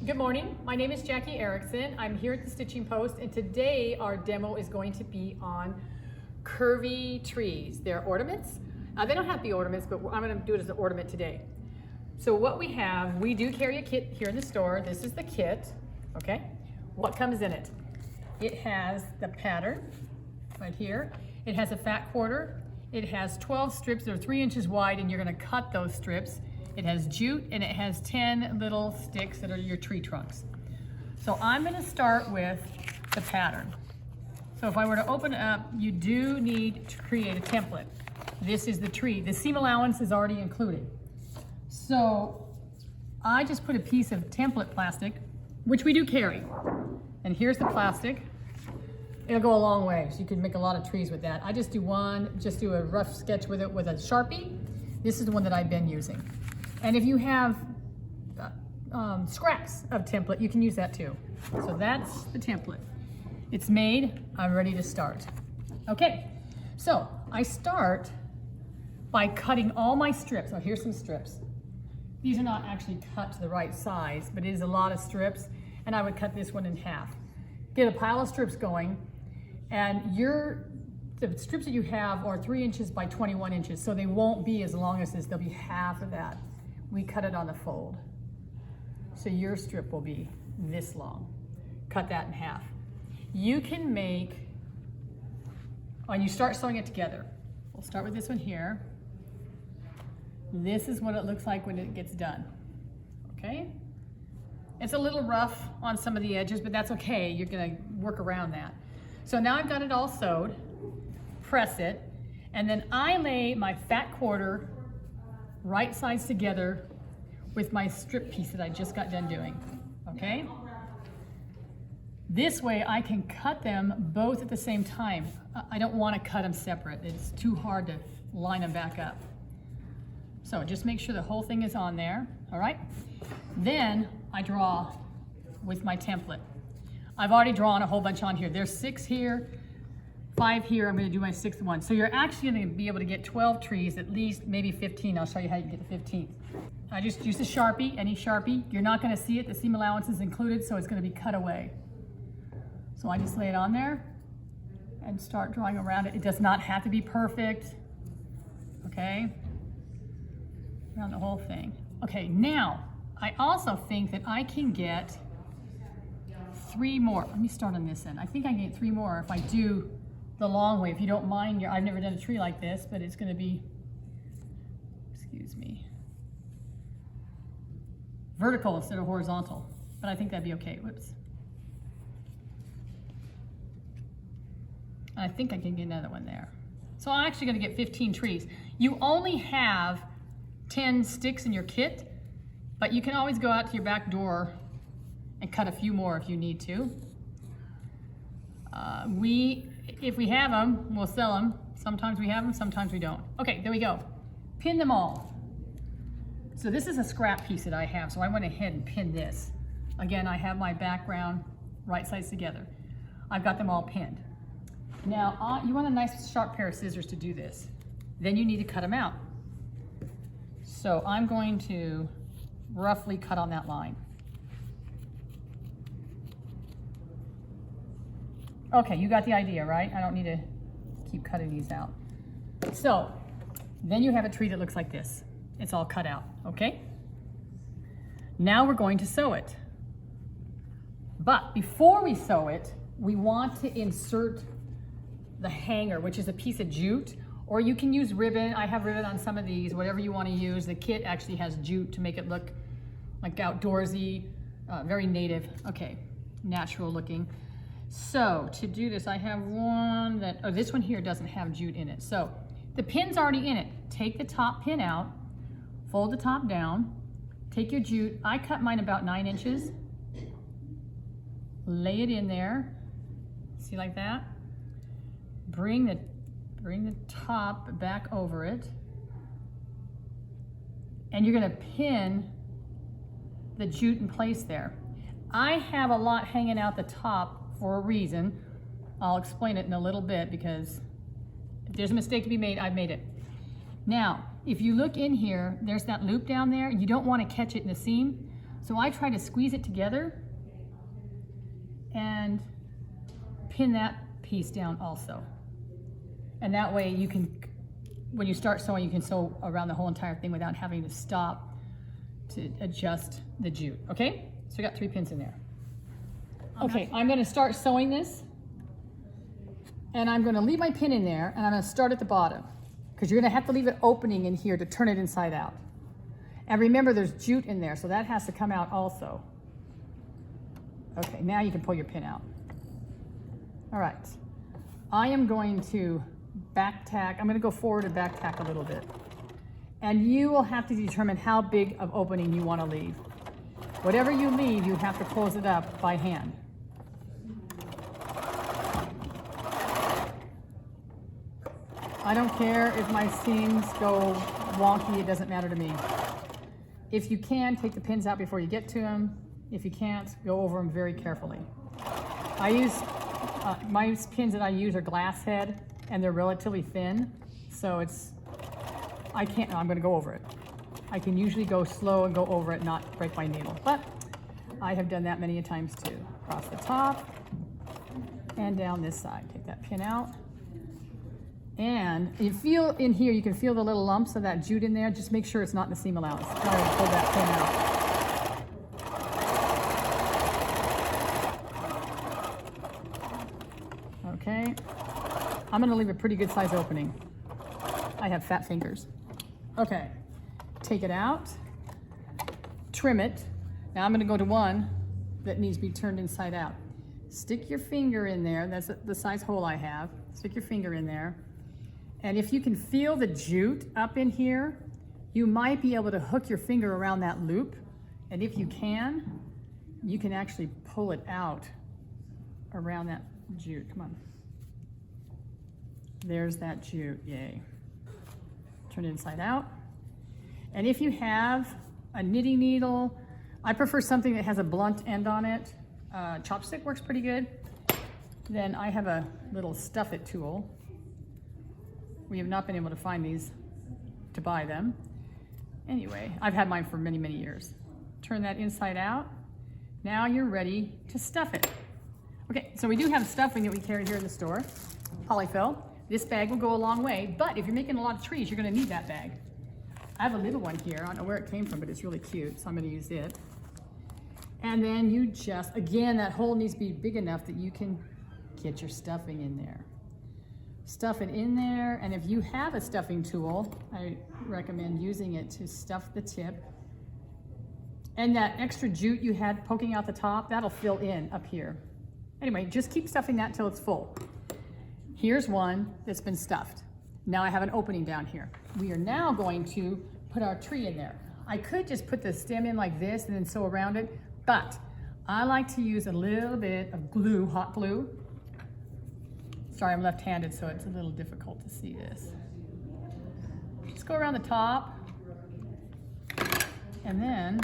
Good morning, my name is Jackie Erickson. I'm here at the Stitching Post, and today our demo is going to be on curvy trees. They're ornaments. They don't have to be ornaments, but I'm going to do it as an ornament today. So what we have, we do carry a kit here in the store. This is the kit, okay? What comes in it? It has the pattern right here. It has a fat quarter. It has 12 strips that are 3 inches wide, and you're going to cut those strips. It has jute, and it has 10 little sticks that are your tree trunks. So I'm going to start with the pattern. So if I were to open it up, you do need to create a template. This is the tree. The seam allowance is already included. So I just put a piece of template plastic, which we do carry. And here's the plastic. It'll go a long way, so you can make a lot of trees with that. I just do a rough sketch with it with a Sharpie. This is the one that I've been using. And if you have scraps of template, you can use that too. So that's the template. It's made, I'm ready to start. Okay, so I start by cutting all my strips. Oh, here's some strips. These are not actually cut to the right size, but it is a lot of strips, and I would cut this one in half. Get a pile of strips going, and the strips that you have are 3 inches by 21 inches, so they won't be as long as this, they'll be half of that. We cut it on the fold. So your strip will be this long. Cut that in half. You can make, when you start sewing it together, we'll start with this one here. This is what it looks like when it gets done, okay? It's a little rough on some of the edges, but that's okay. You're gonna work around that. So now I've got it all sewed, press it, and then I lay my fat quarter right sides together with my strip piece that I just got done doing, okay? This way I can cut them both at the same time. I don't want to cut them separate. It's too hard to line them back up. So just make sure the whole thing is on there, all right? Then I draw with my template. I've already drawn a whole bunch on here. There's 6 here, 5 here. I'm going to do my 6th one. So you're actually going to be able to get 12 trees, at least maybe 15. I'll show you how you get the 15th. I just use a Sharpie, any Sharpie. You're not going to see it. The seam allowance is included, so it's going to be cut away. So I just lay it on there and start drawing around it. It does not have to be perfect, okay? Around the whole thing. Okay, now I also think that I can get 3 more. Let me start on this end. I think I can get 3 more if I do the long way. If you don't mind, I've never done a tree like this, but it's going to be, excuse me, vertical instead of horizontal. But I think that'd be okay. Whoops. I think I can get another one there. So I'm actually going to get 15 trees. You only have 10 sticks in your kit, but you can always go out to your back door and cut a few more if you need to. If we have them, we'll sell them. Sometimes we have them, sometimes we don't. Okay, there we go. Pin them all. So this is a scrap piece that I have, so I went ahead and pinned this. Again, I have my background right sides together. I've got them all pinned. Now, you want a nice sharp pair of scissors to do this. Then you need to cut them out. So I'm going to roughly cut on that line. Okay, you got the idea, right? I don't need to keep cutting these out. So then you have a tree that looks like this. It's all cut out, okay? Now we're going to sew it. But before we sew it, we want to insert the hanger, which is a piece of jute, or you can use ribbon. I have ribbon on some of these, whatever you want to use. The kit actually has jute to make it look like outdoorsy, very native. Okay, natural looking. So to do this, I have one that, oh, this one here doesn't have jute in it. So the pin's already in it. Take the top pin out, fold the top down, take your jute. I cut mine about 9 inches. Lay it in there, see, like that. Bring the top back over it, and you're gonna pin the jute in place there. I have a lot hanging out the top for a reason. I'll explain it in a little bit, because if there's a mistake to be made, I've made it. Now, if you look in here, there's that loop down there. You don't want to catch it in the seam. So I try to squeeze it together and pin that piece down also. And that way you can, when you start sewing, you can sew around the whole entire thing without having to stop to adjust the jute, okay? So we got 3 pins in there. Okay, I'm gonna start sewing this, and I'm gonna leave my pin in there, and I'm gonna start at the bottom, because you're gonna have to leave an opening in here to turn it inside out. And remember, there's jute in there, so that has to come out also. Okay, now you can pull your pin out. All right, I am going to back tack. I'm gonna go forward and back tack a little bit. And you will have to determine how big of opening you wanna leave. Whatever you leave, you have to close it up by hand. I don't care if my seams go wonky, it doesn't matter to me. If you can, take the pins out before you get to them. If you can't, go over them very carefully. I use, my pins that I use are glass head, and they're relatively thin, so it's, I'm gonna go over it. I can usually go slow and go over it, not break my needle, but I have done that many a times too. Across the top and down this side. Take that pin out. And you feel in here, you can feel the little lumps of that jute in there. Just make sure it's not in the seam allowance. Try to pull that pin out. Okay. I'm gonna leave a pretty good size opening. I have fat fingers. Okay. Take it out, trim it. Now I'm gonna go to one that needs to be turned inside out. Stick your finger in there, that's the size hole I have. Stick your finger in there. And if you can feel the jute up in here, you might be able to hook your finger around that loop. And if you can actually pull it out around that jute. Come on. There's that jute, yay. Turn it inside out. And if you have a knitting needle, I prefer something that has a blunt end on it. Chopstick works pretty good. Then I have a little stuff it tool. We have not been able to find these to buy them. Anyway, I've had mine for many, many years. Turn that inside out. Now you're ready to stuff it. Okay, so we do have stuffing that we carry here in the store. Polyfill. This bag will go a long way, but if you're making a lot of trees, you're gonna need that bag. I have a little one here. I don't know where it came from, but it's really cute, so I'm gonna use it. And then you just, again, that hole needs to be big enough that you can get your stuffing in there. Stuff it in there, and if you have a stuffing tool, I recommend using it to stuff the tip. And that extra jute you had poking out the top, that'll fill in up here. Anyway, just keep stuffing that till it's full. Here's one that's been stuffed. Now I have an opening down here. We are now going to put our tree in there. I could just put the stem in like this and then sew around it, but I like to use a little bit of glue, hot glue. Sorry, I'm left-handed, so it's a little difficult to see this. Just go around the top and then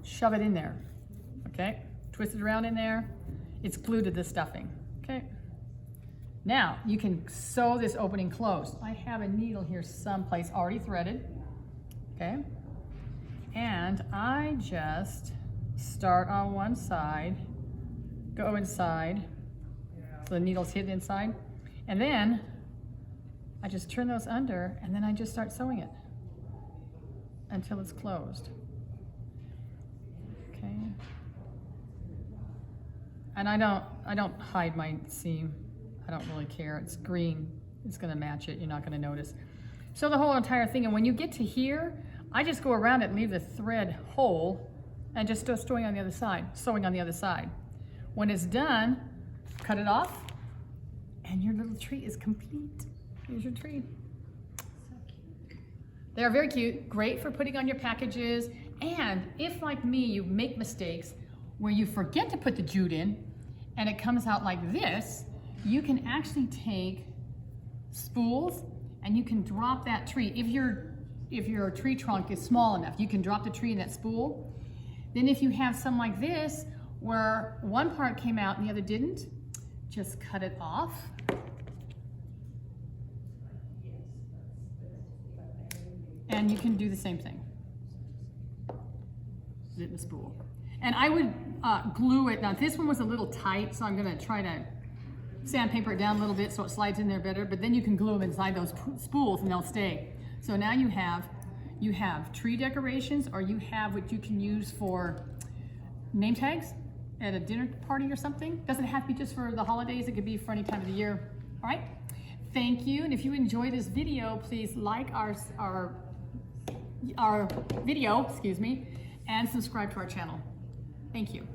shove it in there, okay? Twist it around in there. It's glued to the stuffing, okay? Now, you can sew this opening closed. I have a needle here someplace already threaded, okay? And I just start on one side, go inside, so the needle's hidden inside, and then I just turn those under, and then I just start sewing it until it's closed, okay? And I don't hide my seam. I don't really care. It's green. It's gonna match it. You're not gonna notice. So the whole entire thing, and when you get to here, I just go around it and leave the thread whole and just start sewing on the other side. When it's done, cut it off, and your little tree is complete. Here's your tree. So cute. They are very cute, great for putting on your packages, and if, like me, you make mistakes where you forget to put the jute in, and it comes out like this, you can actually take spools and you can drop that tree. If your tree trunk is small enough, you can drop the tree in that spool. Then if you have some like this, where one part came out and the other didn't, just cut it off. And you can do the same thing. zip the spool. And I would glue it. Now this one was a little tight, so I'm gonna try to sandpaper it down a little bit so it slides in there better, but then you can glue them inside those spools and they'll stay. So now you have tree decorations, or you have what you can use for name tags at a dinner party or something. Doesn't have to be just for the holidays, it could be for any time of the year. All right, thank you. And if you enjoy this video, please like our video, excuse me, and subscribe to our channel. Thank you.